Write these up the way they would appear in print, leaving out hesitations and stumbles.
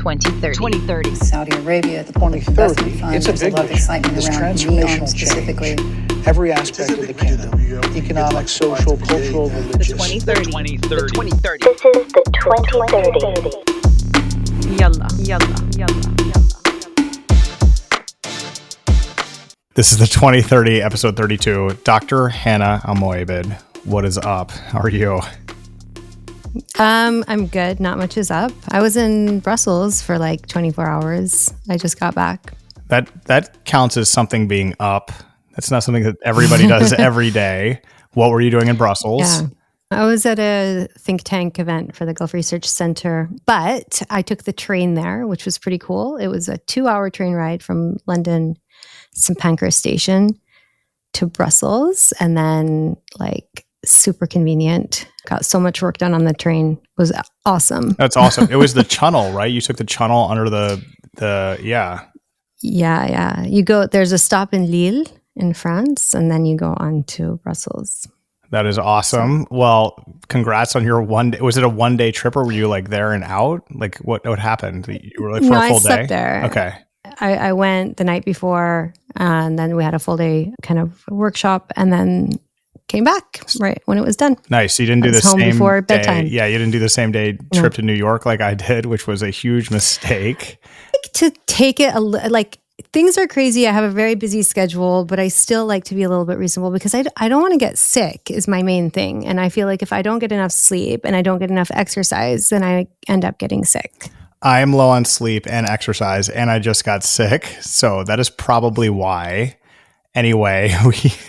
2030. Saudi Arabia, the point of investment fund, It's a there's big a lot of vision. excitement This around transformational NEOM specifically. change. Every aspect of the kingdom, economic, social, cultural, religious. The 2030. This is the 2030. Yalla. This is the 2030, episode 32. Dr. Hanaa Almoaibed, what is up? How are you? I'm good. Not much is up. I was in Brussels for like 24 hours. I just got back. That counts as something being up. That's not something that everybody does every day. What were you doing in Brussels? Yeah. I was at a think tank event for the Gulf Research Center, but I took the train there, which was pretty cool. It was a 2-hour train ride from London St. Pancras Station to Brussels, and then like super convenient. Got so much work done on the train. It was awesome. That's awesome. It was the Channel, right? You took the Channel under the yeah. Yeah. You go, there's a stop in Lille in France, and then you go on to Brussels. That is awesome. Well, congrats on your one day. Was it a one-day trip, or were you like there and out? Like what happened? You were like for a full day? I slept there. Okay. I went the night before, and then we had a full day kind of workshop, and then came back right when it was done. Nice. You didn't do the home same before day. bedtime. Yeah, you didn't do the same day trip to New York like I did, which was a huge mistake. To take it like things are crazy. I have a very busy schedule, but I still like to be a little bit reasonable because I don't want to get sick is my main thing. And I feel like if I don't get enough sleep and I don't get enough exercise, then I end up getting sick. I am low on sleep and exercise, and I just got sick. So that is probably why. Anyway,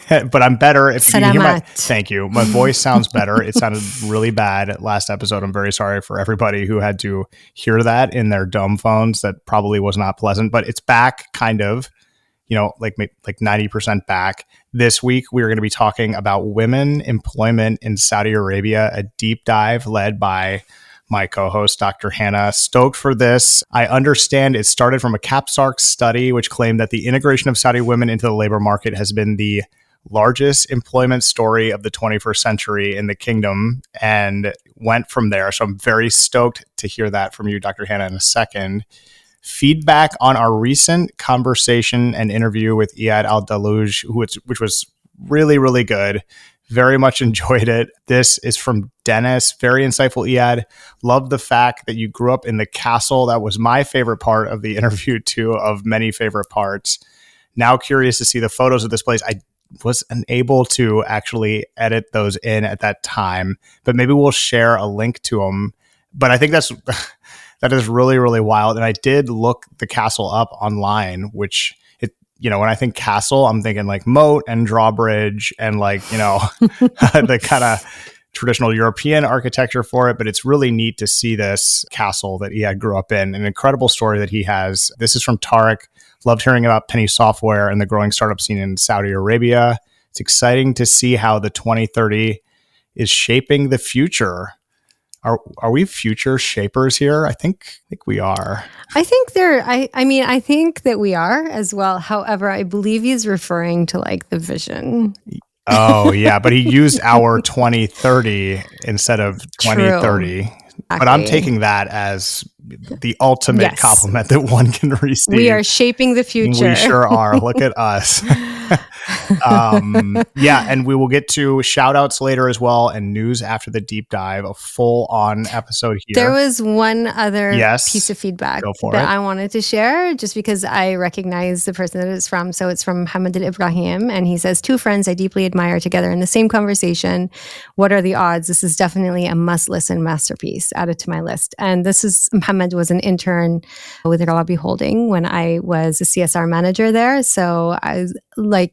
but I'm better. If you can hear thank you. My voice sounds better. It sounded really bad last episode. I'm very sorry for everybody who had to hear that in their dumb phones. That probably was not pleasant, but it's back kind of, like 90% back. This week, we're going to be talking about women employment in Saudi Arabia, a deep dive led by my co-host, Dr. Hanaa. Stoked for this. I understand it started from a Capsark study, which claimed that the integration of Saudi women into the labor market has been the largest employment story of the 21st century in the kingdom, and went from there. So I'm very stoked to hear that from you, Dr. Hanaa, in a second. Feedback on our recent conversation and interview with Iyad Aldalooj, which was really, really good. Very much enjoyed it. This is from Dennis. Very insightful, Iyad. Loved the fact that you grew up in the castle. That was my favorite part of the interview, too, of many favorite parts. Now curious to see the photos of this place. I was unable to actually edit those in at that time, but maybe we'll share a link to them. But I think that is really, really wild. And I did look the castle up online, which when I think castle, I'm thinking like moat and drawbridge and the kind of traditional European architecture for it. But it's really neat to see this castle that Iyad grew up in. An incredible story that he has. This is from Tarek. Loved hearing about penny software and the growing startup scene in Saudi Arabia. It's exciting to see how the 2030 is shaping the future. Are we future shapers here? I think we are. I think I think that we are as well. However, I believe he's referring to like the vision. Oh, yeah. But he used our 2030 instead of 2030. True. But I'm taking that as the ultimate compliment that one can receive. We are shaping the future. We sure are. Look at us. And we will get to shout outs later as well and news after the deep dive, a full on episode here. There was one other piece of feedback that I wanted to share just because I recognize the person that it's from. So it's from Hamad Ibrahim, and he says, 2 friends I deeply admire together in the same conversation. What are the odds? This is definitely a must listen masterpiece. Added to my list. And Muhammad was an intern with Rawabi Holding when I was a CSR manager there. So I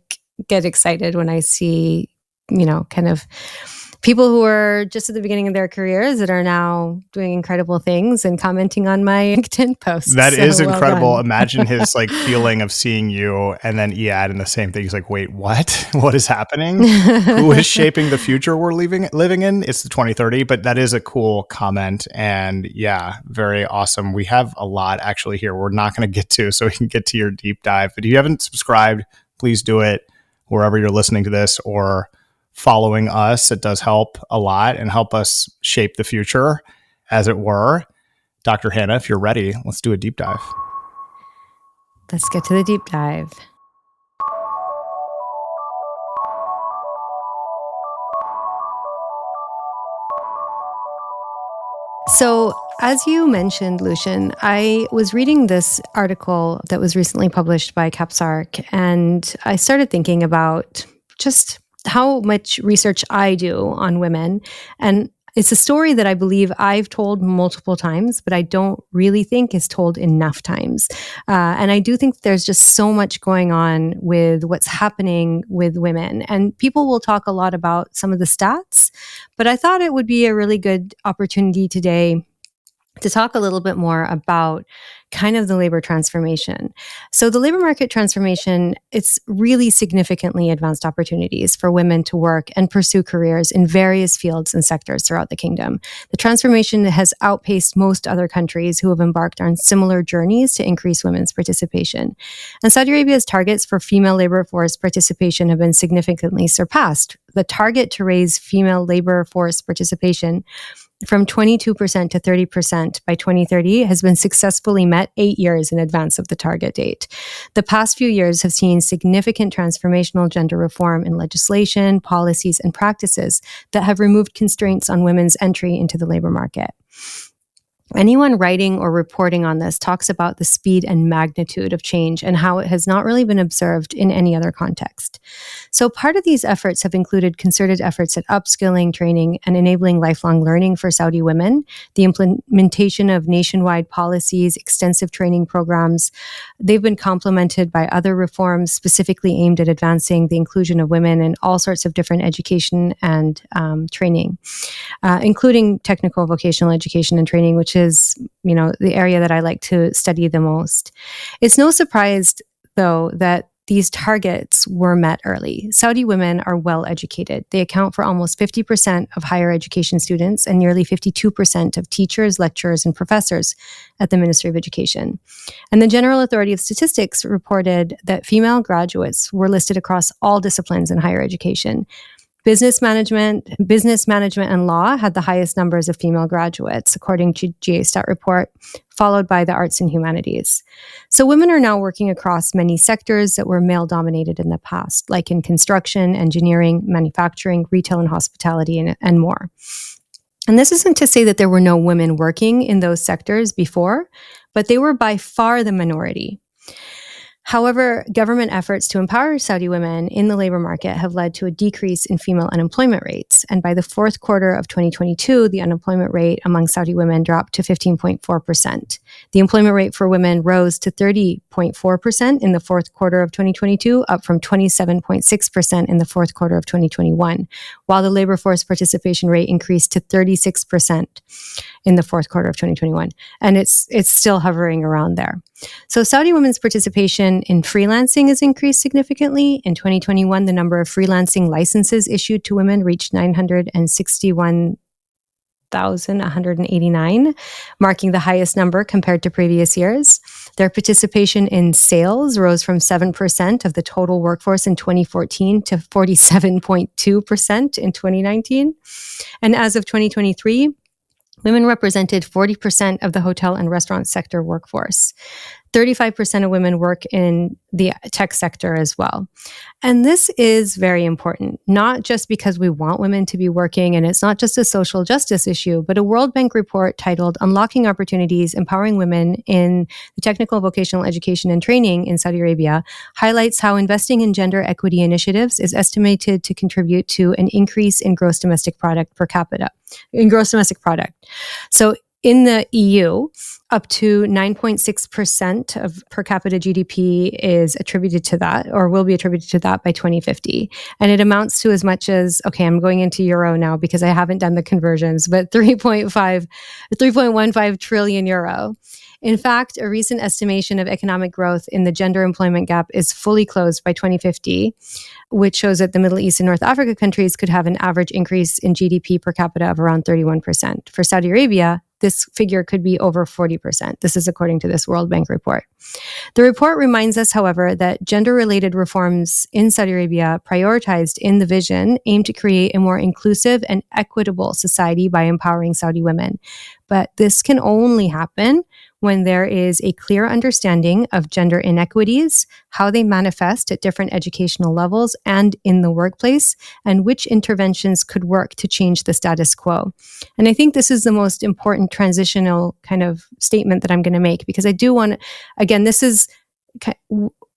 get excited when I see, kind of people who are just at the beginning of their careers that are now doing incredible things and commenting on my LinkedIn posts. That is incredible. Well, imagine his feeling of seeing you and then Iyad and the same thing. He's like, wait, what? What is happening? Who is shaping the future we're living in? It's the 2030, but that is a cool comment. And yeah, very awesome. We have a lot actually here we're not going to get to, so we can get to your deep dive. But if you haven't subscribed, please do it wherever you're listening to this or following us. It does help a lot and help us shape the future, as it were. Dr. Hanaa, if you're ready, let's do a deep dive. Let's get to the deep dive. So, as you mentioned, Lucien, I was reading this article that was recently published by Capsarc, and I started thinking about just how much research I do on women. And it's a story that I believe I've told multiple times, but I don't really think is told enough times. And I do think there's just so much going on with what's happening with women. And people will talk a lot about some of the stats, but I thought it would be a really good opportunity today to talk a little bit more about kind of the labor transformation. So the labor market transformation, it's really significantly advanced opportunities for women to work and pursue careers in various fields and sectors throughout the kingdom. The transformation has outpaced most other countries who have embarked on similar journeys to increase women's participation. And Saudi Arabia's targets for female labor force participation have been significantly surpassed. The target to raise female labor force participation from 22% to 30% by 2030 has been successfully met 8 years in advance of the target date. The past few years have seen significant transformational gender reform in legislation, policies, and practices that have removed constraints on women's entry into the labor market. Anyone writing or reporting on this talks about the speed and magnitude of change and how it has not really been observed in any other context. So part of these efforts have included concerted efforts at upskilling, training, and enabling lifelong learning for Saudi women, the implementation of nationwide policies, extensive training programs. They've been complemented by other reforms specifically aimed at advancing the inclusion of women in all sorts of different education and training, including technical vocational education and training, which is, the area that I like to study the most. It's no surprise, though, that these targets were met early. Saudi women are well educated. They account for almost 50% of higher education students and nearly 52% of teachers, lecturers, and professors at the Ministry of Education. And the General Authority of Statistics reported that female graduates were listed across all disciplines in higher education. Business management, and law had the highest numbers of female graduates, according to GA-Stat report, followed by the arts and humanities. So women are now working across many sectors that were male-dominated in the past, like in construction, engineering, manufacturing, retail and hospitality, and more. And this isn't to say that there were no women working in those sectors before, but they were by far the minority. However, government efforts to empower Saudi women in the labor market have led to a decrease in female unemployment rates. And by the fourth quarter of 2022, the unemployment rate among Saudi women dropped to 15.4%. The employment rate for women rose to 30.4% in the fourth quarter of 2022, up from 27.6% in the fourth quarter of 2021, while the labor force participation rate increased to 36% in the fourth quarter of 2021. And it's still hovering around there. So Saudi women's participation in freelancing has increased significantly. In 2021, the number of freelancing licenses issued to women reached 961,189, marking the highest number compared to previous years. Their participation in sales rose from 7% of the total workforce in 2014 to 47.2% in 2019. And as of 2023, women represented 40% of the hotel and restaurant sector workforce. 35% of women work in the tech sector as well. And this is very important, not just because we want women to be working, and it's not just a social justice issue, but a World Bank report titled Unlocking Opportunities, Empowering Women in the Technical Vocational Education and Training in Saudi Arabia highlights how investing in gender equity initiatives is estimated to contribute to an increase in gross domestic product per capita, So in the EU, up to 9.6% of per capita GDP is attributed to that, or will be attributed to that by 2050. And it amounts to as much as, okay, I'm going into euro now because I haven't done the conversions, but 3.15 trillion euro. In fact, a recent estimation of economic growth in the gender employment gap is fully closed by 2050, which shows that the Middle East and North Africa countries could have an average increase in GDP per capita of around 31%. For Saudi Arabia, this figure could be over 40%. This is according to this World Bank report. The report reminds us, however, that gender-related reforms in Saudi Arabia prioritized in the vision aim to create a more inclusive and equitable society by empowering Saudi women. But this can only happen when there is a clear understanding of gender inequities, how they manifest at different educational levels and in the workplace, and which interventions could work to change the status quo. And I think this is the most important transitional kind of statement that I'm going to make, because I do want to, again,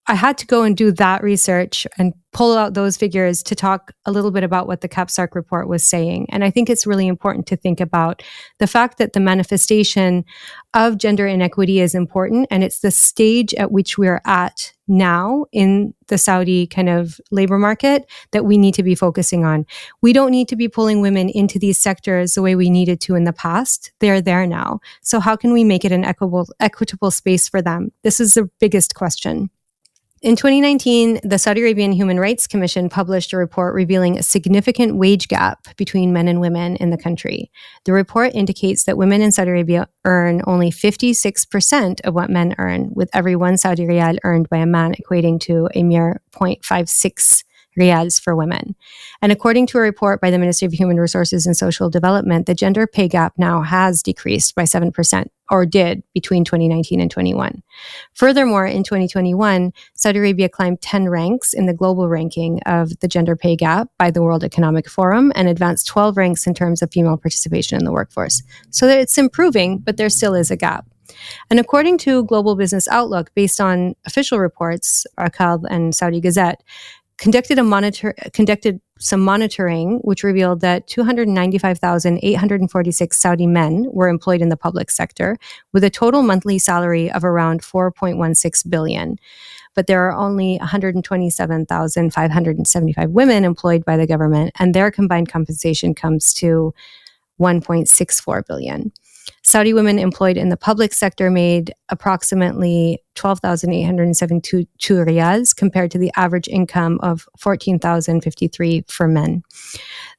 I had to go and do that research and pull out those figures to talk a little bit about what the CAPSARC report was saying. And I think it's really important to think about the fact that the manifestation of gender inequity is important, and it's the stage at which we're at now in the Saudi kind of labor market that we need to be focusing on. We don't need to be pulling women into these sectors the way we needed to in the past. They're there now. So how can we make it an equitable space for them? This is the biggest question. In 2019, the Saudi Arabian Human Rights Commission published a report revealing a significant wage gap between men and women in the country. The report indicates that women in Saudi Arabia earn only 56% of what men earn, with every 1 Saudi riyal earned by a man equating to a mere 0.56 riyals for women. And according to a report by the Ministry of Human Resources and Social Development, the gender pay gap now has decreased by 7%, or did, between 2019 and 21. Furthermore, in 2021, Saudi Arabia climbed 10 ranks in the global ranking of the gender pay gap by the World Economic Forum and advanced 12 ranks in terms of female participation in the workforce. So that it's improving, but there still is a gap. And according to Global Business Outlook, based on official reports, Akal and Saudi Gazette, conducted some monitoring, which revealed that 295,846 Saudi men were employed in the public sector, with a total monthly salary of around 4.16 billion. But there are only 127,575 women employed by the government, and their combined compensation comes to 1.64 billion. Saudi women employed in the public sector made approximately 12,872 riyals compared to the average income of 14,053 for men.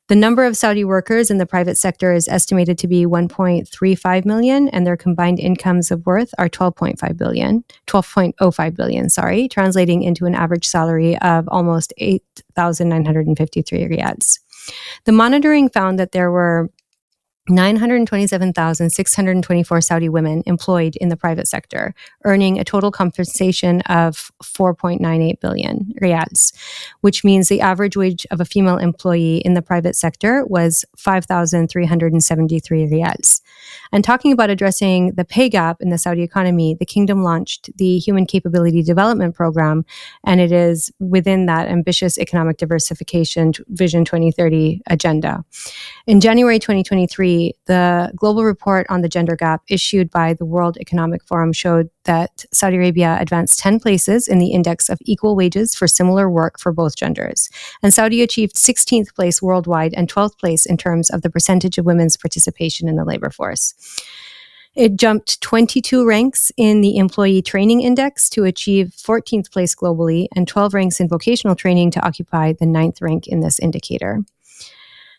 The number of Saudi workers in the private sector is estimated to be 1.35 million, and their combined incomes of worth are 12.05 billion, translating into an average salary of almost 8,953 riyals. The monitoring found that there were 927,624 Saudi women employed in the private sector, earning a total compensation of 4.98 billion riyals, which means the average wage of a female employee in the private sector was 5,373 riyals. And talking about addressing the pay gap in the Saudi economy, the kingdom launched the Human Capability Development Program, and it is within that ambitious economic diversification Vision 2030 agenda. In January 2023, the global report on the gender gap issued by the World Economic Forum showed that Saudi Arabia advanced 10 places in the index of equal wages for similar work for both genders. And Saudi achieved 16th place worldwide and 12th place in terms of the percentage of women's participation in the labor force. It jumped 22 ranks in the Employee Training Index to achieve 14th place globally and 12 ranks in vocational training to occupy the 9th rank in this indicator.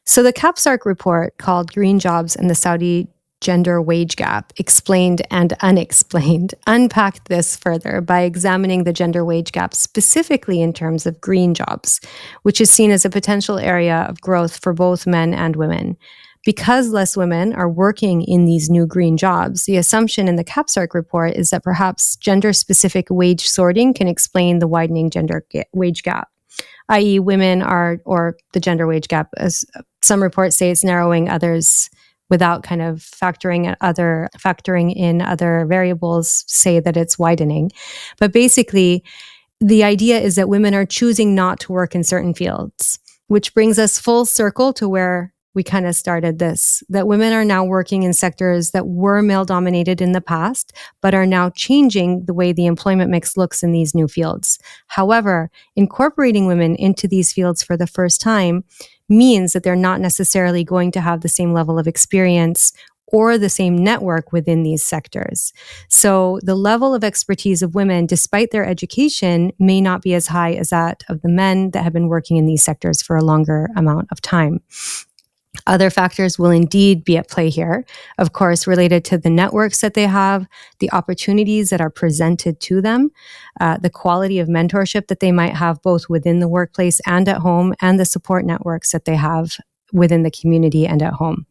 So the CAPSARC report, called Green Jobs and the Saudi Gender Wage Gap, Explained and Unexplained, unpacked this further by examining the gender wage gap specifically in terms of green jobs, which is seen as a potential area of growth for both men and women. Because less women are working in these new green jobs, the assumption in the CAPSARC report is that perhaps gender-specific wage sorting can explain the widening gender wage gap, i.e. women are, or the gender wage gap, as some reports say it's narrowing, others without kind of factoring in other variables say that it's widening. But basically, the idea is that women are choosing not to work in certain fields, which brings us full circle to where we kind of started this, that women are now working in sectors that were male-dominated in the past, but are now changing the way the employment mix looks in these new fields. However, incorporating women into these fields for the first time means that they're not necessarily going to have the same level of experience or the same network within these sectors. So the level of expertise of women, despite their education, may not be as high as that of the men that have been working in these sectors for a longer amount of time. Other factors will indeed be at play here, of course, related to the networks that they have, the opportunities that are presented to them, the quality of mentorship that they might have both within the workplace and at home, and the support networks that they have within the community and at home,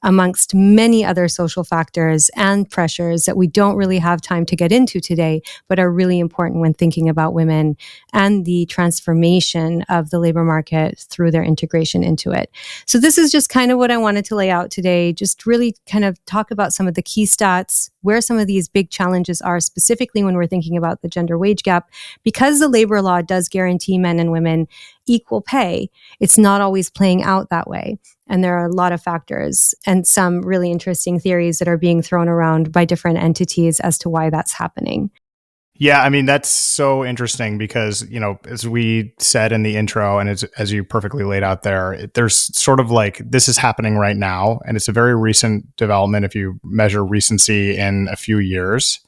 amongst many other social factors and pressures that we don't really have time to get into today, but are really important when thinking about women and the transformation of the labor market through their integration into it. So this is just kind of what I wanted to lay out today, just really kind of talk about some of the key stats, where some of these big challenges are specifically when we're thinking about the gender wage gap. Because the labor law does guarantee men and women equal pay, it's not always playing out that way. And there are a lot of factors and some really interesting theories that are being thrown around by different entities as to why that's happening. Yeah, I mean, that's so interesting because, as we said in the intro and as you perfectly laid out there, there's sort of like this is happening right now. And it's a very recent development if you measure recency in a few years.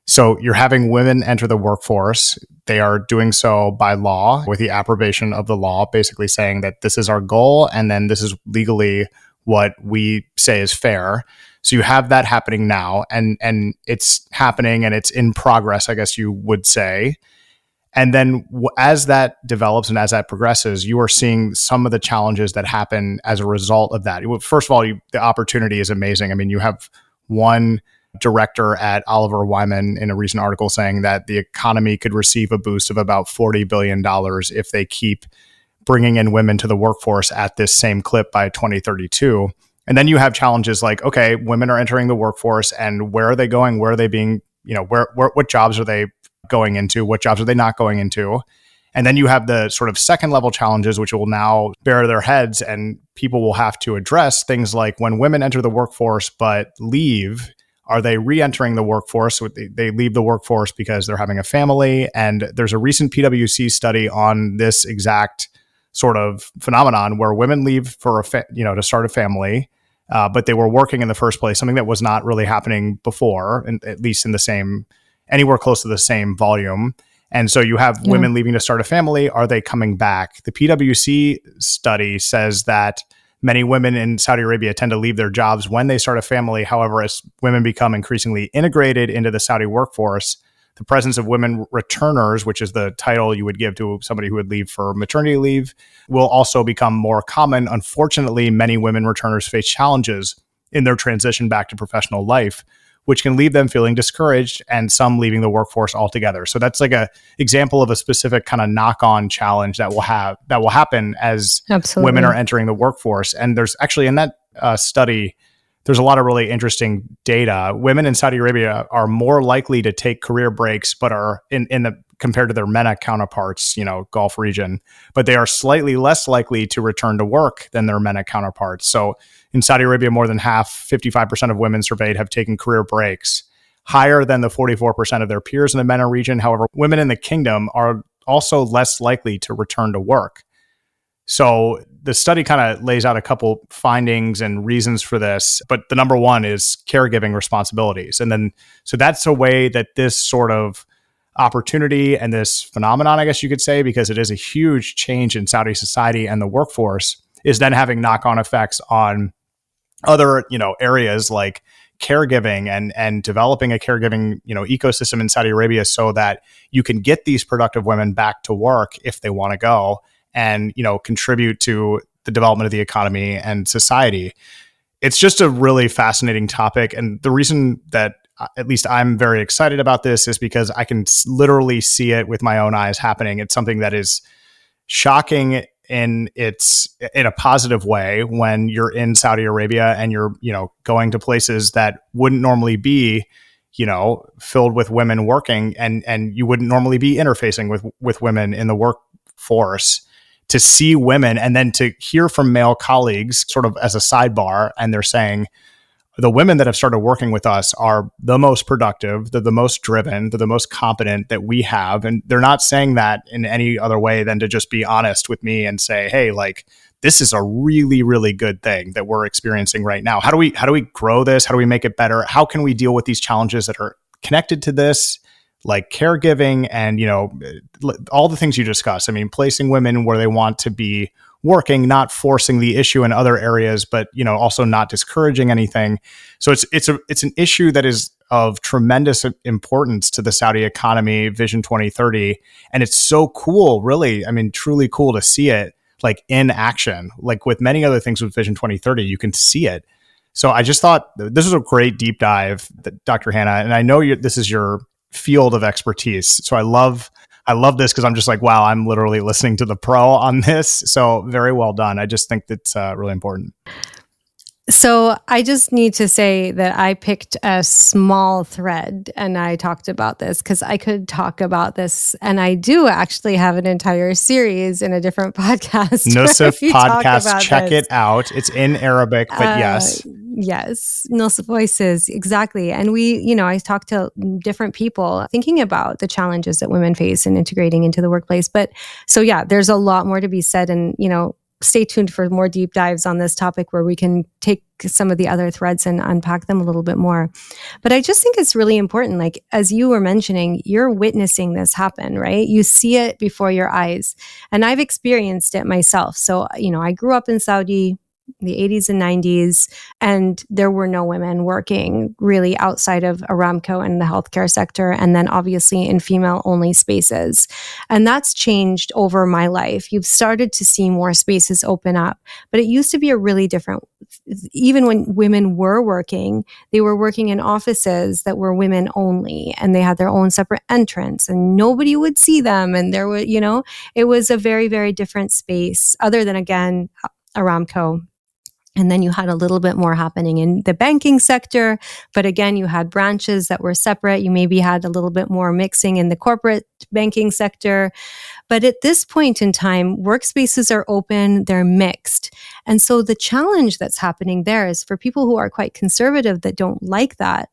So you're having women enter the workforce. They are doing so by law with the approbation of the law, basically saying that this is our goal and then this is legally what we say is fair. So you have that happening now and it's happening and it's in progress, I guess you would say. And then as that develops and as that progresses, you are seeing some of the challenges that happen as a result of that. First of all, the opportunity is amazing. I mean, you have one director at Oliver Wyman in a recent article saying that the economy could receive a boost of about $40 billion if they keep bringing in women to the workforce at this same clip by 2032. And then you have challenges like, okay, women are entering the workforce and where are they going? Where are they being, what jobs are they going into? What jobs are they not going into? And then you have the sort of second level challenges, which will now bear their heads and people will have to address things like when women enter the workforce but leave, are they re-entering the workforce? They leave the workforce because they're having a family. And there's a recent PwC study on this exact sort of phenomenon where women leave for to start a family, but they were working in the first place, something that was not really happening before, and at least in the same, anywhere close to the same volume. And so you have women leaving to start a family. Are they coming back? The PwC study says that many women in Saudi Arabia tend to leave their jobs when they start a family. However, as women become increasingly integrated into the Saudi workforce, the presence of women returners, which is the title you would give to somebody who would leave for maternity leave, will also become more common. Unfortunately, many women returners face challenges in their transition back to professional life, which can leave them feeling discouraged and some leaving the workforce altogether. So that's like a example of a specific kind of knock-on challenge that will happen as women are entering the workforce. And there's actually in that study, there's a lot of really interesting data. Women in Saudi Arabia are more likely to take career breaks, but are compared to their MENA counterparts, Gulf region, but they are slightly less likely to return to work than their MENA counterparts. So in Saudi Arabia, more than half, 55% of women surveyed have taken career breaks, higher than the 44% of their peers in the MENA region. However, women in the kingdom are also less likely to return to work. So the study kind of lays out a couple findings and reasons for this, but the number one is caregiving responsibilities. And then, so that's a way that this sort of opportunity and this phenomenon, I guess you could say, because it is a huge change in Saudi society and the workforce, is then having knock-on effects on other, areas like caregiving and developing a caregiving, ecosystem in Saudi Arabia so that you can get these productive women back to work if they want to go and, contribute to the development of the economy and society. It's just a really fascinating topic. And the reason that at least I'm very excited about this is because I can literally see it with my own eyes happening. It's something that is shocking in a positive way when you're in Saudi Arabia and you're, going to places that wouldn't normally be, filled with women working and you wouldn't normally be interfacing with women in the workforce. To see women and then to hear from male colleagues sort of as a sidebar, and they're saying, the women that have started working with us are the most productive, they're the most driven, they're the most competent that we have. And they're not saying that in any other way than to just be honest with me and say, hey, like, this is a really, really good thing that we're experiencing right now. How do we grow this? How do we make it better? How can we deal with these challenges that are connected to this, like caregiving and, all the things you discussed? I mean, placing women where they want to be working, not forcing the issue in other areas, but, also not discouraging anything. So it's an issue that is of tremendous importance to the Saudi economy, Vision 2030. And it's so cool, really. I mean, truly cool to see it like in action. Like with many other things with Vision 2030, you can see it. So I just thought this was a great deep dive, Dr. Hanaa. And I know this is your field of expertise. So I love this because I'm just like, wow, I'm literally listening to the pro on this. So very well done. I just think that's really important. So I just need to say that I picked a small thread and I talked about this because I could talk about this. And I do actually have an entire series in a different podcast. Nusif podcast, check it out. It's in Arabic, but yes. Yes, Nusif Voices, exactly. And I talked to different people thinking about the challenges that women face in integrating into the workplace. But so yeah, there's a lot more to be said. And, stay tuned for more deep dives on this topic where we can take some of the other threads and unpack them a little bit more. But I just think it's really important. Like, as you were mentioning, you're witnessing this happen, right? You see it before your eyes. And I've experienced it myself. So, I grew up in Saudi, the 80s and 90s, and there were no women working really outside of Aramco and the healthcare sector, and then obviously in female-only spaces. And that's changed over my life. You've started to see more spaces open up, but it used to be a really different, even when women were working, they were working in offices that were women only, and they had their own separate entrance, and nobody would see them. And there were, it was a very, very different space, other than, again, Aramco. And then you had a little bit more happening in the banking sector. But again, you had branches that were separate. You maybe had a little bit more mixing in the corporate banking sector. But at this point in time, workspaces are open, they're mixed. And so the challenge that's happening there is for people who are quite conservative that don't like that,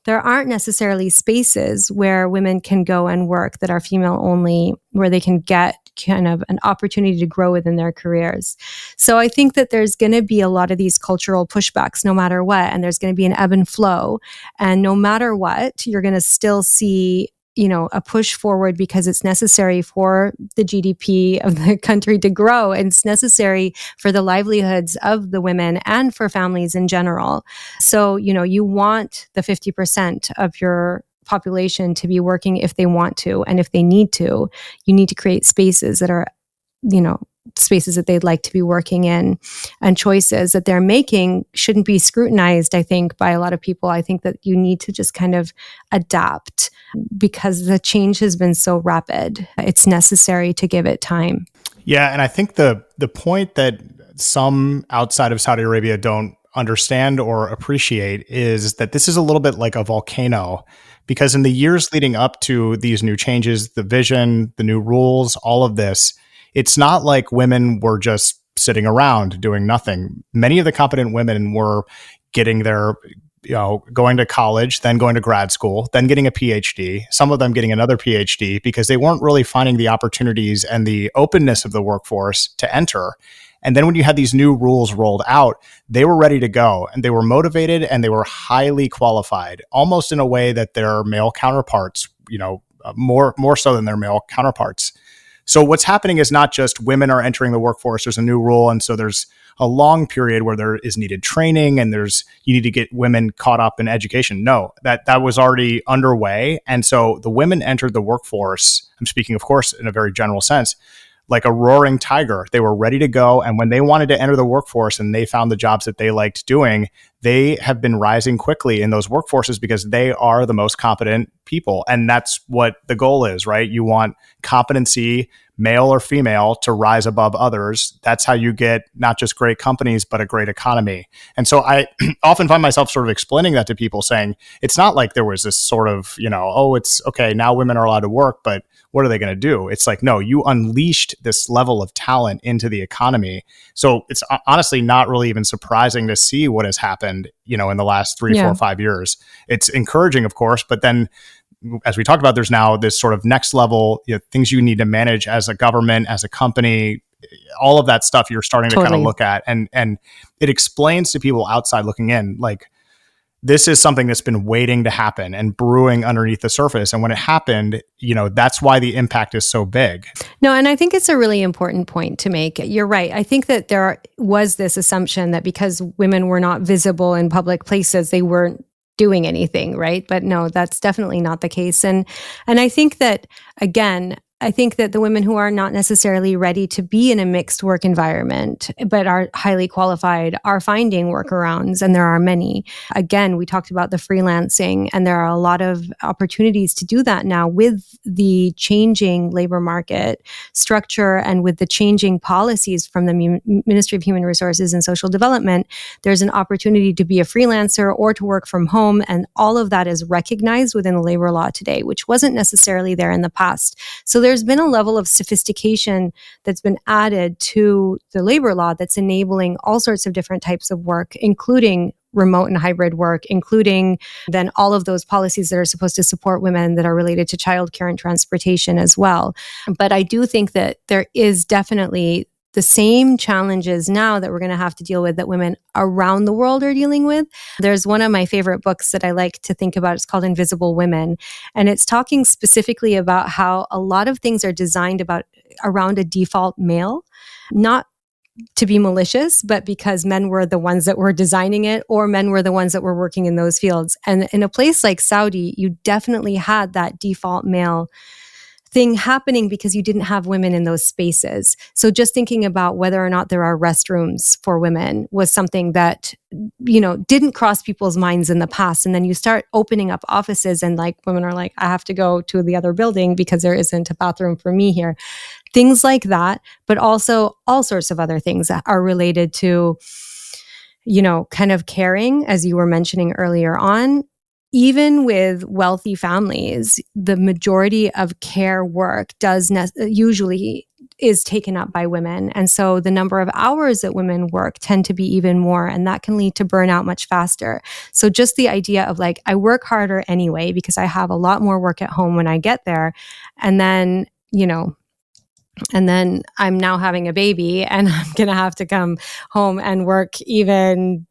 there aren't necessarily spaces where women can go and work that are female only, where they can get kind of an opportunity to grow within their careers. So I think that there's going to be a lot of these cultural pushbacks no matter what, and there's going to be an ebb and flow. And no matter what, you're going to still see a push forward because it's necessary for the GDP of the country to grow. And it's necessary for the livelihoods of the women and for families in general. So, you want the 50% of your population to be working if they want to. And if they need to, you need to create spaces that are, spaces that they'd like to be working in, and choices that they're making shouldn't be scrutinized, I think, by a lot of people. I think that you need to just kind of adapt because the change has been so rapid. It's necessary to give it time. Yeah. And I think the point that some outside of Saudi Arabia don't understand or appreciate is that this is a little bit like a volcano, because in the years leading up to these new changes, the vision, the new rules, all of this, it's not like women were just sitting around doing nothing. Many of the competent women were getting their, going to college, then going to grad school, then getting a PhD, some of them getting another PhD because they weren't really finding the opportunities and the openness of the workforce to enter. And then when you had these new rules rolled out, they were ready to go, and they were motivated, and they were highly qualified, almost in a way that their male counterparts, more so than their male counterparts. So what's happening is not just women are entering the workforce, there's a new rule, and so there's a long period where there is needed training and you need to get women caught up in education. No, that was already underway. And so the women entered the workforce, I'm speaking, of course, in a very general sense, like a roaring tiger. They were ready to go. And when they wanted to enter the workforce and they found the jobs that they liked doing, they have been rising quickly in those workforces because they are the most competent people. And that's what the goal is, right? You want competency, male or female, to rise above others. That's how you get not just great companies, but a great economy. And so I often find myself sort of explaining that to people, saying, it's not like there was this sort of, it's okay, now women are allowed to work, but what are they going to do? It's like, no, you unleashed this level of talent into the economy. So it's honestly not really even surprising to see what has happened, in the last 3, 4, 5 years. It's encouraging, of course, but then as we talked about, there's now this sort of next level, things you need to manage as a government, as a company, all of that stuff you're starting to kind of look at. And it explains to people outside looking in, like, this is something that's been waiting to happen and brewing underneath the surface. And when it happened, that's why the impact is so big. No, and I think it's a really important point to make. You're right. I think that there was this assumption that because women were not visible in public places, they weren't doing anything, right? But no, that's definitely not the case. And I think that, again, the women who are not necessarily ready to be in a mixed work environment, but are highly qualified, are finding workarounds, and there are many. Again, we talked about the freelancing, and there are a lot of opportunities to do that now with the changing labor market structure and with the changing policies from the Ministry of Human Resources and Social Development. There's an opportunity to be a freelancer or to work from home, and all of that is recognized within the labor law today, which wasn't necessarily there in the past. So there's been a level of sophistication that's been added to the labor law that's enabling all sorts of different types of work, including remote and hybrid work, including then all of those policies that are supposed to support women that are related to childcare and transportation as well. But I do think that there is definitely the same challenges now that we're going to have to deal with that women around the world are dealing with. There's one of my favorite books that I like to think about. It's called Invisible Women. And it's talking specifically about how a lot of things are designed around a default male, not to be malicious, but because men were the ones that were designing it, or men were the ones that were working in those fields. And in a place like Saudi, you definitely had that default male thing happening because you didn't have women in those spaces. So just thinking about whether or not there are restrooms for women was something that, didn't cross people's minds in the past. And then you start opening up offices and women are like, I have to go to the other building because there isn't a bathroom for me here. Things like that, but also all sorts of other things that are related to, kind of caring, as you were mentioning earlier on. Even with wealthy families, the majority of care work usually is taken up by women. And so the number of hours that women work tend to be even more, and that can lead to burnout much faster. So just the idea of I work harder anyway because I have a lot more work at home when I get there. And then, and then I'm now having a baby and I'm going to have to come home and work even,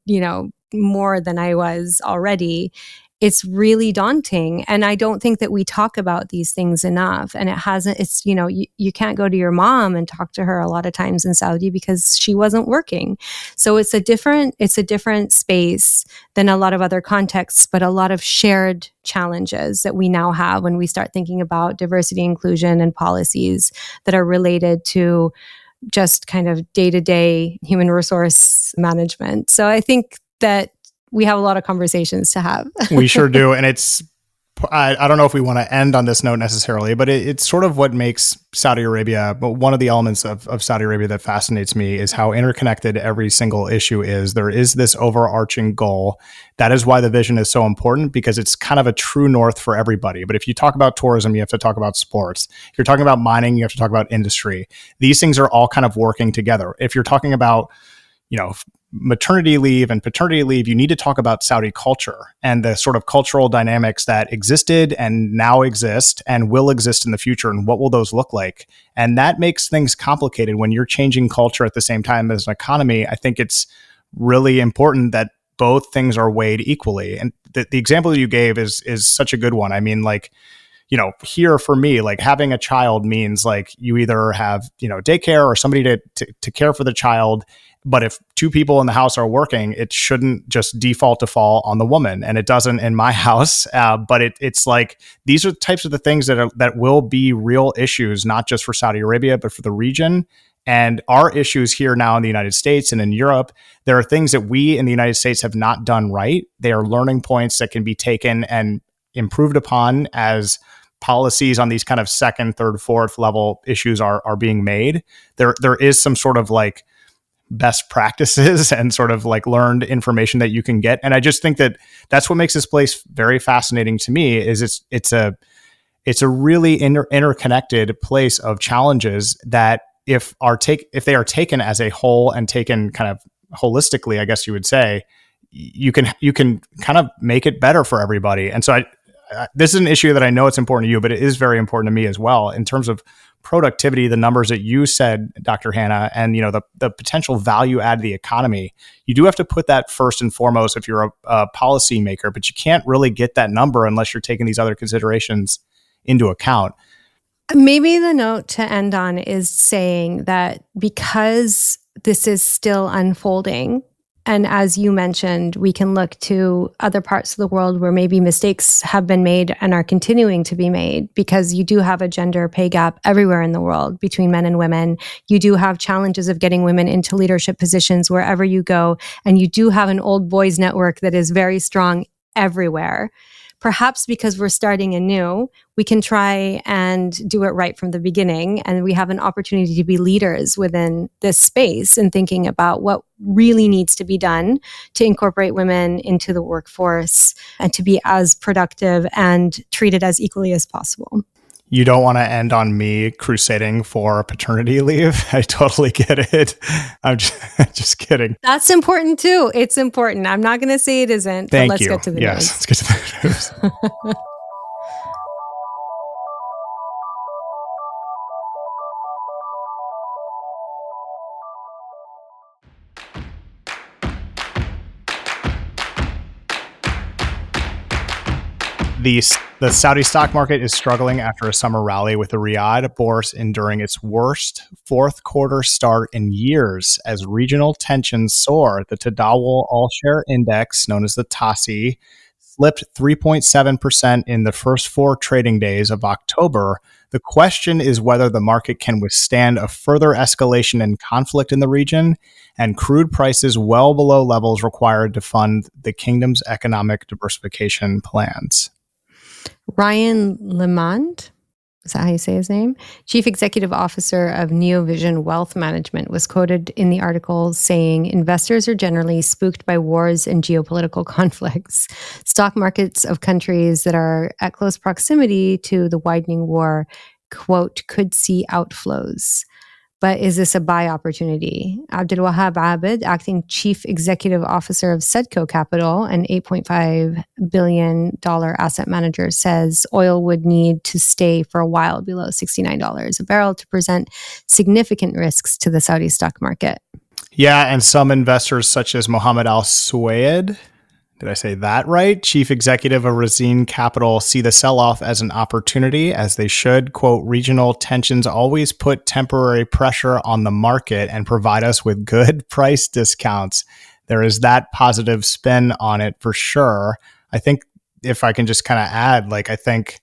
more than I was already. It's really daunting. And I don't think that we talk about these things enough. And you can't go to your mom and talk to her a lot of times in Saudi because she wasn't working. So it's a different space than a lot of other contexts, but a lot of shared challenges that we now have when we start thinking about diversity, inclusion, and policies that are related to just kind of day-to-day human resource management. So I think that we have a lot of conversations to have. We sure do. And I don't know if we want to end on this note necessarily, but it's sort of what makes Saudi Arabia, but one of the elements of Saudi Arabia that fascinates me is how interconnected every single issue is. There is this overarching goal. That is why the vision is so important, because it's kind of a true north for everybody. But if you talk about tourism, you have to talk about sports. If you're talking about mining, you have to talk about industry. These things are all kind of working together. If you're talking about, maternity leave and paternity leave, you need to talk about Saudi culture and the sort of cultural dynamics that existed and now exist and will exist in the future. And what will those look like? And that makes things complicated when you're changing culture at the same time as an economy. I think it's really important that both things are weighed equally. And the example you gave is such a good one. I mean, here for me, having a child means you either have, daycare or somebody to care for the child. But if two people in the house are working, it shouldn't just default to fall on the woman. And it doesn't in my house. But it's these are the types of the things that will be real issues, not just for Saudi Arabia, but for the region. And our issues here now in the United States and in Europe, there are things that we in the United States have not done right. They are learning points that can be taken and improved upon as policies on these kind of second, third, fourth level issues are being made. There is some sort of best practices and sort of learned information that you can get. And I just think that that's what makes this place very fascinating to me is it's a really interconnected place of challenges that if they are taken as a whole and taken kind of holistically, I guess you would say, you can kind of make it better for everybody. And so this is an issue that I know it's important to you, but it is very important to me as well in terms of productivity, the numbers that you said, Dr. Hanaa, and the potential value add to the economy, you do have to put that first and foremost if you're a policy maker, but you can't really get that number unless you're taking these other considerations into account. Maybe the note to end on is saying that because this is still unfolding, and as you mentioned, we can look to other parts of the world where maybe mistakes have been made and are continuing to be made, because you do have a gender pay gap everywhere in the world between men and women. You do have challenges of getting women into leadership positions wherever you go. And you do have an old boys network that is very strong everywhere. Perhaps because we're starting anew, we can try and do it right from the beginning. And we have an opportunity to be leaders within this space and thinking about what really needs to be done to incorporate women into the workforce and to be as productive and treated as equally as possible. You don't want to end on me crusading for paternity leave. I totally get it. I'm just kidding. That's important too. It's important. I'm not going to say it isn't. Thank but let's you. Get to the news. Let's get to the news. The Saudi stock market is struggling after a summer rally, with the Riyadh bourse enduring its worst fourth quarter start in years as regional tensions soar. The Tadawul All-Share Index, known as the TASI, slipped 3.7% in the first 4 trading days of October. The question is whether the market can withstand a further escalation in conflict in the region and crude prices well below levels required to fund the kingdom's economic diversification plans. Ryan Lemond, is that how you say his name? Chief Executive Officer of Neovision Wealth Management, was quoted in the article saying, investors are generally spooked by wars and geopolitical conflicts. Stock markets of countries that are at close proximity to the widening war, quote, could see outflows. But is this a buy opportunity? Abdulwahab Abed, acting chief executive officer of Sedco Capital, an $8.5 billion asset manager, says oil would need to stay for a while below $69 a barrel to present significant risks to the Saudi stock market. Yeah, and some investors such as Mohammed Al Suwaid, did I say that right? Chief executive of Razin Capital, see the sell-off as an opportunity, as they should. Quote, regional tensions always put temporary pressure on the market and provide us with good price discounts. There is that positive spin on it for sure. I think if I can just kind of add, I think,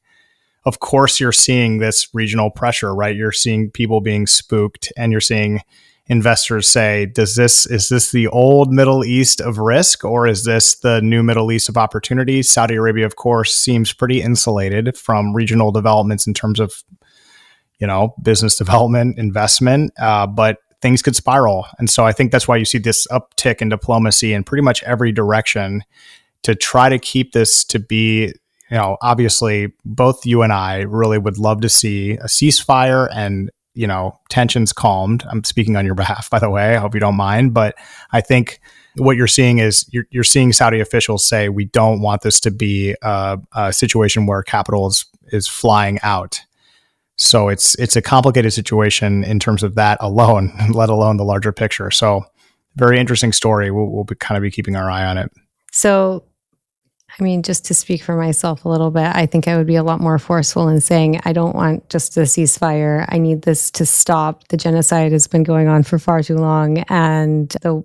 of course, you're seeing this regional pressure, right? You're seeing people being spooked, and you're seeing investors say, is this the old Middle East of risk, or is this the new Middle East of opportunity? Saudi Arabia, of course, seems pretty insulated from regional developments in terms of, business development, investment, but things could spiral. And so I think that's why you see this uptick in diplomacy in pretty much every direction to try to keep this to be, obviously both you and I really would love to see a ceasefire and tensions calmed. I'm speaking on your behalf, by the way. I hope you don't mind. But I think what you're seeing is you're seeing Saudi officials say, we don't want this to be a situation where capital is flying out. So it's a complicated situation in terms of that alone, let alone the larger picture. So very interesting story. We'll kind of be keeping our eye on it. So, just to speak for myself a little bit, I think I would be a lot more forceful in saying, I don't want just a ceasefire. I need this to stop. The genocide has been going on for far too long. And the,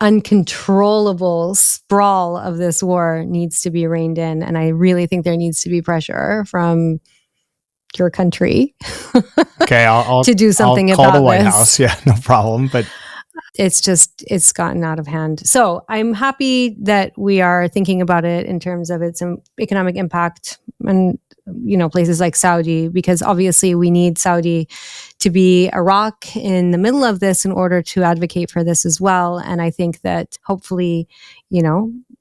uncontrollable sprawl of this war needs to be reined in. And I really think there needs to be pressure from your country okay, I'll to do something I'll call about the White this. House. Yeah, no problem. But it's gotten out of hand. So I'm happy that we are thinking about it in terms of its economic impact and, places like Saudi, because obviously we need Saudi to be a rock in the middle of this in order to advocate for this as well. And I think that hopefully,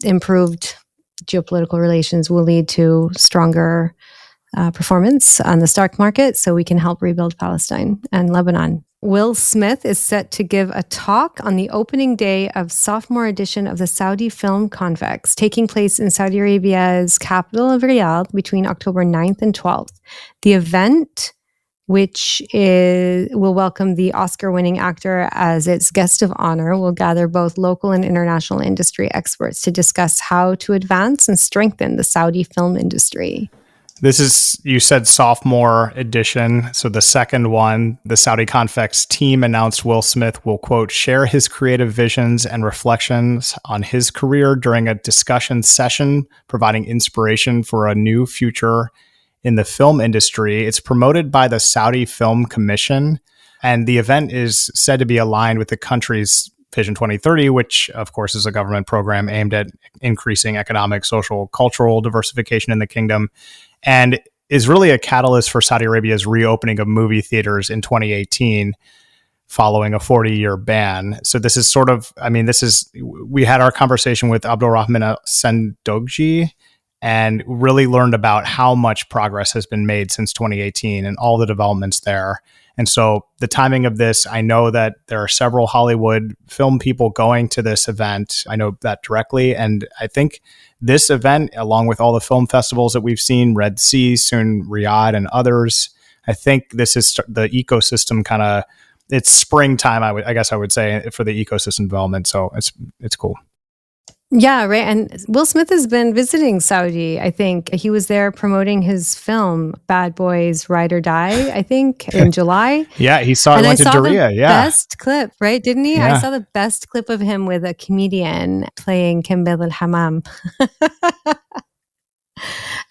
improved geopolitical relations will lead to stronger performance on the stock market so we can help rebuild Palestine and Lebanon. Will Smith is set to give a talk on the opening day of sophomore edition of the Saudi Film Confex, taking place in Saudi Arabia's capital of Riyadh between October 9th and 12th. The event which will welcome the Oscar-winning actor as its guest of honor, will gather both local and international industry experts to discuss how to advance and strengthen the Saudi film industry. This is, you said, sophomore edition. So the second one, the Saudi Confex team announced Will Smith will, quote, share his creative visions and reflections on his career during a discussion session, providing inspiration for a new future in the film industry. It's promoted by the Saudi Film Commission, and the event is said to be aligned with the country's Vision 2030, which, of course, is a government program aimed at increasing economic, social, cultural diversification in the kingdom, and is really a catalyst for Saudi Arabia's reopening of movie theaters in 2018 following a 40-year ban. So this is sort of, we had our conversation with Abdulrahman Sendogji and really learned about how much progress has been made since 2018 and all the developments there. And so the timing of this, I know that there are several Hollywood film people going to this event. I know that directly. And I think this event, along with all the film festivals that we've seen, Red Sea, soon Riyadh and others, I think this is the ecosystem kind of, it's springtime, I guess I would say, for the ecosystem development. So it's cool. Yeah, right. And Will Smith has been visiting Saudi. I think he was there promoting his film Bad Boys Ride or Die, I think, in July. Yeah, he saw it, went to Diriyah. Yeah. Best clip, right? Didn't he? Yeah. I saw the best clip of him with a comedian playing Kimbel al-Hammam.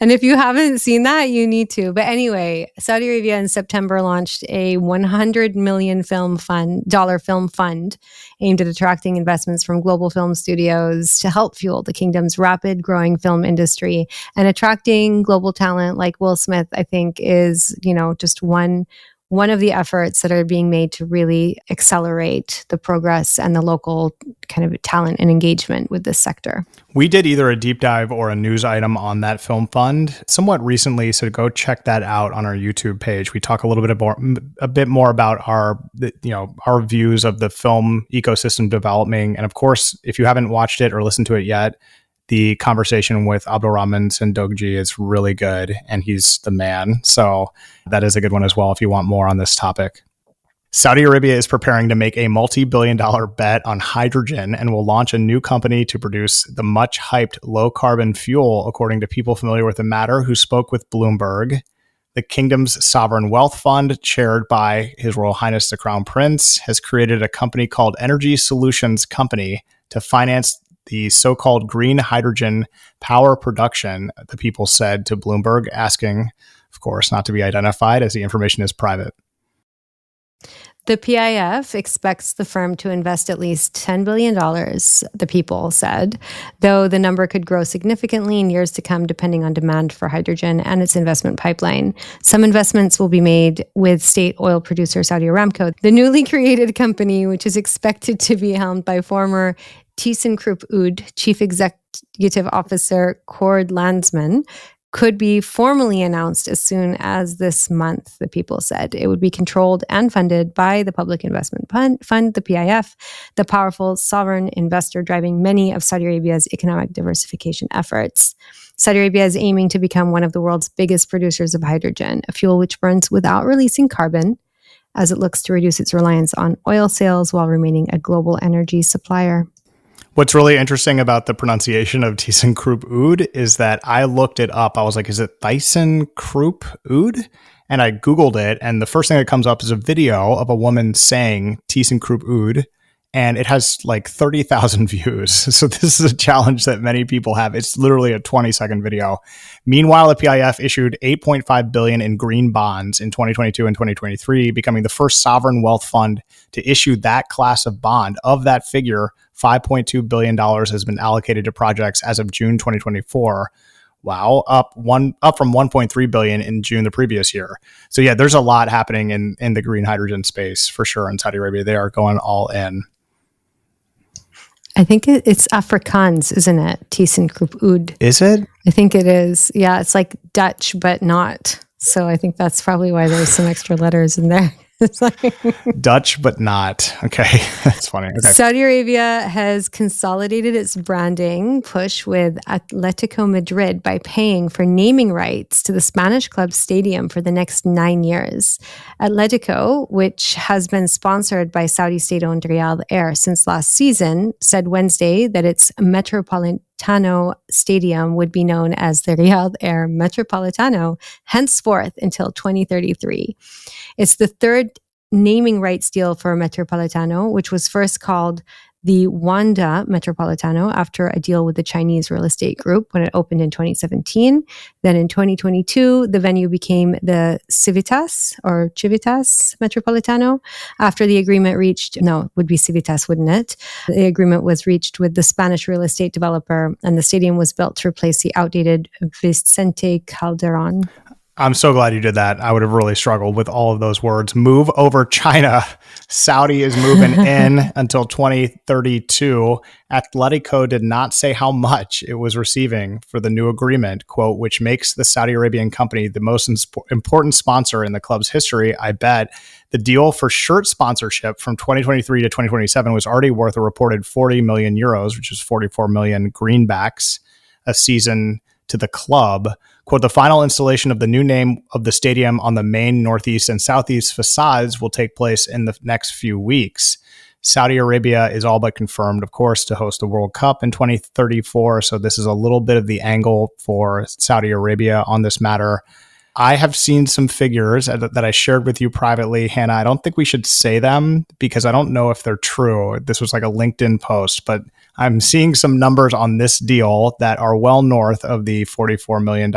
And if you haven't seen that, you need to. But anyway, Saudi Arabia in September launched a $100 million film fund aimed at attracting investments from global film studios to help fuel the kingdom's rapid growing film industry. And attracting global talent like Will Smith, I think, is, just one of the efforts that are being made to really accelerate the progress and the local kind of talent and engagement with this sector. We did either a deep dive or a news item on that film fund somewhat recently, so go check that out on our YouTube page. We talk a bit more about our views of the film ecosystem developing. And of course, if you haven't watched it or listened to it yet, the conversation with Abdulrahman Sendogji is really good, and he's the man. So that is a good one as well if you want more on this topic. Saudi Arabia is preparing to make a multi-billion-dollar bet on hydrogen and will launch a new company to produce the much-hyped low-carbon fuel, according to people familiar with the matter who spoke with Bloomberg. The kingdom's sovereign wealth fund, chaired by His Royal Highness the Crown Prince, has created a company called Energy Solutions Company to finance the so-called green hydrogen power production, the people said to Bloomberg, asking, of course, not to be identified as the information is private. The PIF expects the firm to invest at least $10 billion, the people said, though the number could grow significantly in years to come depending on demand for hydrogen and its investment pipeline. Some investments will be made with state oil producer Saudi Aramco. The newly created company, which is expected to be helmed by former ThyssenKrupp Oud Chief Executive Officer Cord Landsman, could be formally announced as soon as this month, the people said. It would be controlled and funded by the Public Investment Fund, the PIF, the powerful sovereign investor driving many of Saudi Arabia's economic diversification efforts. Saudi Arabia is aiming to become one of the world's biggest producers of hydrogen, a fuel which burns without releasing carbon, as it looks to reduce its reliance on oil sales while remaining a global energy supplier. What's really interesting about the pronunciation of ThyssenKrupp Oud is that I looked it up. I was like, is it ThyssenKrupp Oud? And I Googled it. And the first thing that comes up is a video of a woman saying ThyssenKrupp Oud. And it has like 30,000 views. So this is a challenge that many people have. It's literally a 20-second video. Meanwhile, the PIF issued $8.5 billion in green bonds in 2022 and 2023, becoming the first sovereign wealth fund to issue that class of bond. Of that figure, $5.2 billion has been allocated to projects as of June 2024. Wow, up from $1.3 billion in June the previous year. So yeah, there's a lot happening in the green hydrogen space for sure in Saudi Arabia. They are going all in. I think it's Afrikaans, isn't it? ThyssenKrupp Oud. Is it? I think it is. Yeah, it's like Dutch, but not. So I think that's probably why there's some extra letters in there. It's like Dutch, but not. Okay. That's funny. Okay. Saudi Arabia has consolidated its branding push with Atlético Madrid by paying for naming rights to the Spanish club stadium for the next 9 years. Atlético, which has been sponsored by Saudi state-owned Riyadh Air since last season, said Wednesday that its Metropolitano Stadium would be known as the Riyadh Air Metropolitano henceforth until 2033. It's the third naming rights deal for Metropolitano, which was first called the Wanda Metropolitano after a deal with the Chinese real estate group when it opened in 2017. Then in 2022, the venue became the Civitas Metropolitano after the agreement reached, no, it would be Civitas, wouldn't it? The agreement was reached with the Spanish real estate developer, and the stadium was built to replace the outdated Vicente Calderon. I'm so glad you did that. I would have really struggled with all of those words. Move over China. Saudi is moving in until 2032. Atletico did not say how much it was receiving for the new agreement, quote, which makes the Saudi Arabian company the most important sponsor in the club's history. I bet the deal for shirt sponsorship from 2023 to 2027 was already worth a reported 40 million euros, which is 44 million greenbacks a season to the club. Quote, the final installation of the new name of the stadium on the main northeast and southeast facades will take place in the next few weeks. Saudi Arabia is all but confirmed, of course, to host the World Cup in 2034. So this is a little bit of the angle for Saudi Arabia on this matter. I have seen some figures that I shared with you privately, Hanaa. I don't think we should say them because I don't know if they're true. This was like a LinkedIn post, but I'm seeing some numbers on this deal that are well north of the $44 million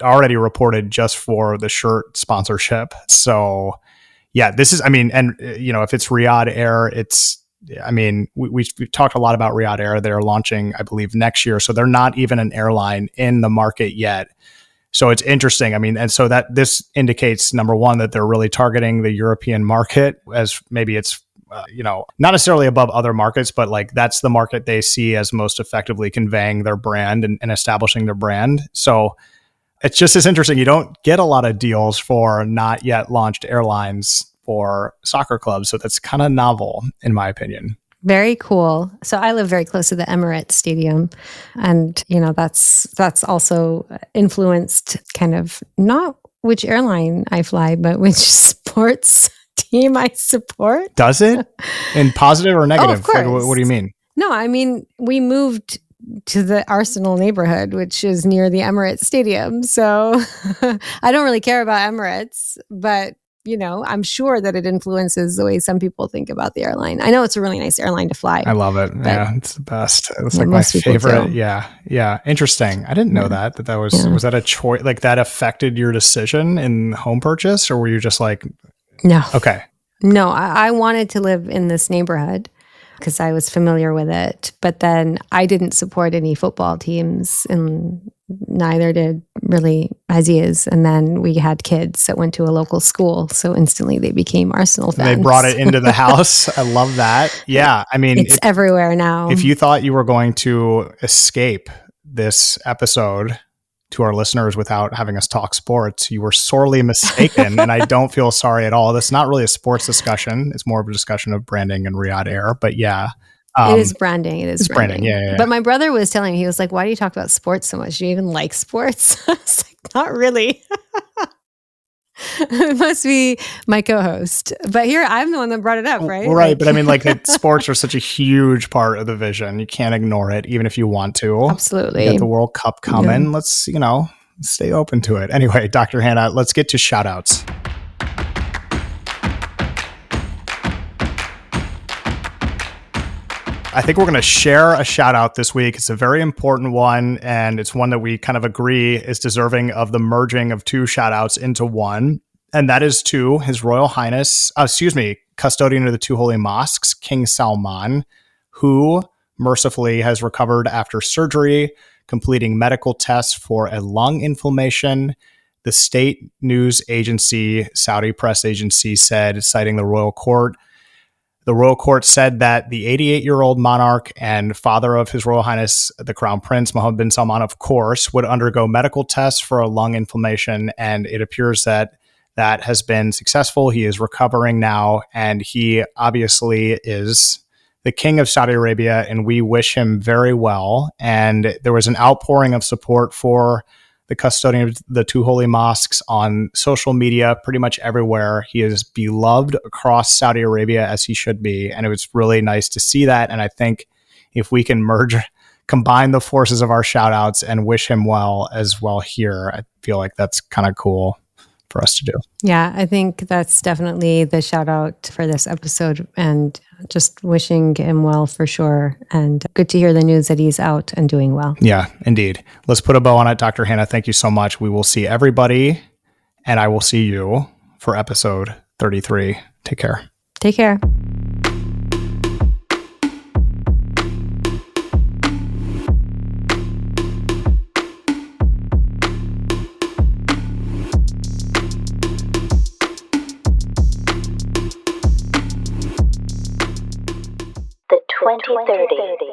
already reported just for the shirt sponsorship. So yeah, this is, I mean, and you know, if it's Riyadh Air, we've talked a lot about Riyadh Air. They're launching, I believe, next year. So they're not even an airline in the market yet. So it's interesting. I mean, and so that this indicates, number one, that they're really targeting the European market as maybe it's, not necessarily above other markets, but like that's the market they see as most effectively conveying their brand and establishing their brand. So it's just as interesting. You don't get a lot of deals for not yet launched airlines for soccer clubs. So that's kind of novel, in my opinion. Very cool. So I live very close to the Emirates Stadium, and that's also influenced kind of not which airline I fly, but which sports team I support. Does it? In positive or negative? Oh, of course. Like, what do you mean? No, I mean, we moved to the Arsenal neighborhood, which is near the Emirates Stadium. So I don't really care about Emirates, but I'm sure that it influences the way some people think about the airline. I know it's a really nice airline to fly. I love it. Yeah, it's the best. It's like my favorite. Yeah. Interesting. I didn't know that was that a choice? Like that affected your decision in home purchase, or were you just like, no? Okay. No, I wanted to live in this neighborhood because I was familiar with it, but then I didn't support any football teams, and neither did really Aziz. And then we had kids that went to a local school, so instantly they became Arsenal fans. They brought it into the house. I love that. Yeah, I mean, it's everywhere now. If you thought you were going to escape this episode to our listeners without having us talk sports, you were sorely mistaken. And I don't feel sorry at all. That's not really a sports discussion. It's more of a discussion of branding and Riyadh Air. But yeah. It is branding. It's branding. Yeah. But my brother was telling me, he was like, why do you talk about sports so much? Do you even like sports? I was like, not really. It must be my co-host. But here, I'm the one that brought it up, right? Right. But I mean, like sports are such a huge part of the vision. You can't ignore it, even if you want to. Absolutely. You get the World Cup coming. Yeah. Let's, stay open to it. Anyway, Dr. Hanaa, let's get to shout outs. I think we're going to share a shout out this week. It's a very important one, and it's one that we kind of agree is deserving of the merging of two shout outs into one. And that is to His Royal Highness, custodian of the two holy mosques, King Salman, who mercifully has recovered after surgery, completing medical tests for a lung inflammation. The state news agency, Saudi press agency, said, citing the royal court, the royal court said that the 88-year-old monarch and father of His Royal Highness, the Crown Prince, Mohammed bin Salman, of course, would undergo medical tests for a lung inflammation. And it appears that that has been successful. He is recovering now, and he obviously is the king of Saudi Arabia, and we wish him very well. And there was an outpouring of support for the custodian of the two holy mosques on social media, pretty much everywhere. He is beloved across Saudi Arabia, as he should be. And it was really nice to see that. And I think if we can combine the forces of our shout outs and wish him well as well here, I feel like that's kind of cool for us to do. Yeah, I think that's definitely the shout out for this episode, and just wishing him well for sure. And good to hear the news that he's out and doing well. Yeah, indeed. Let's put a bow on it. Dr. Hanaa, thank you so much. We will see everybody, and I will see you for episode 33. Take care. Take care. The 2030.